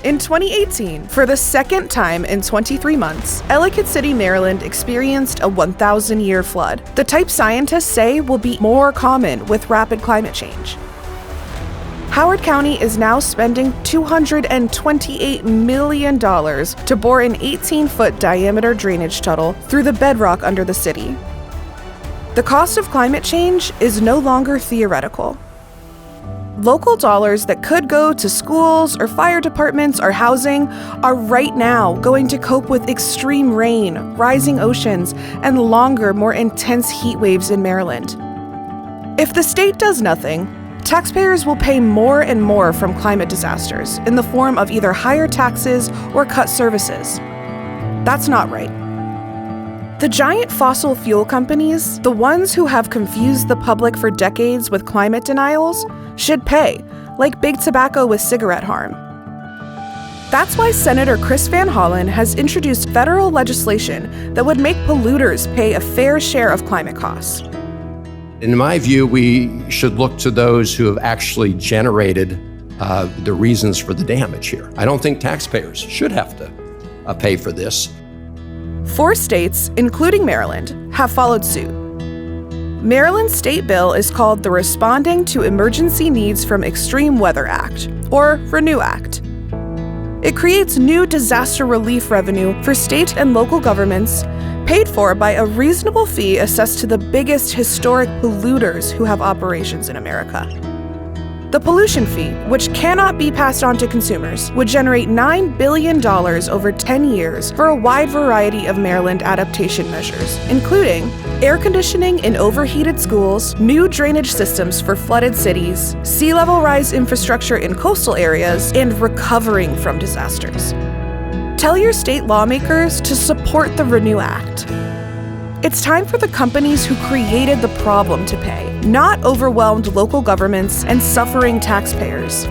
In 2018, for the second time in 23 months, Ellicott City, Maryland experienced a 1,000-year flood, the type scientists say will be more common with rapid climate change. Howard County is now spending $228 million to bore an 18-foot diameter drainage tunnel through the bedrock under the city. The cost of climate change is no longer theoretical. Local dollars that could go to schools or fire departments or housing are right now going to cope with extreme rain, rising oceans, and longer, more intense heat waves in Maryland. If the state does nothing, taxpayers will pay more and more from climate disasters in the form of either higher taxes or cut services. That's not right. The giant fossil fuel companies, the ones who have confused the public for decades with climate denials, should pay, like Big Tobacco with cigarette harm. That's why Senator Chris Van Hollen has introduced federal legislation that would make polluters pay a fair share of climate costs. In my view, we should look to those who have actually generated the reasons for the damage here. I don't think taxpayers should have to pay for this. 4 states, including Maryland, have followed suit. Maryland's state bill is called the Responding to Emergency Needs from Extreme Weather Act, or RENEW Act. It creates new disaster relief revenue for state and local governments, paid for by a reasonable fee assessed to the biggest historic polluters who have operations in America. The pollution fee, which cannot be passed on to consumers, would generate $9 billion over 10 years for a wide variety of Maryland adaptation measures, including air conditioning in overheated schools, new drainage systems for flooded cities, sea level rise infrastructure in coastal areas, and recovering from disasters. Tell your state lawmakers to support the RENEW Act. It's time for the companies who created the problem to pay, not overwhelmed local governments and suffering taxpayers.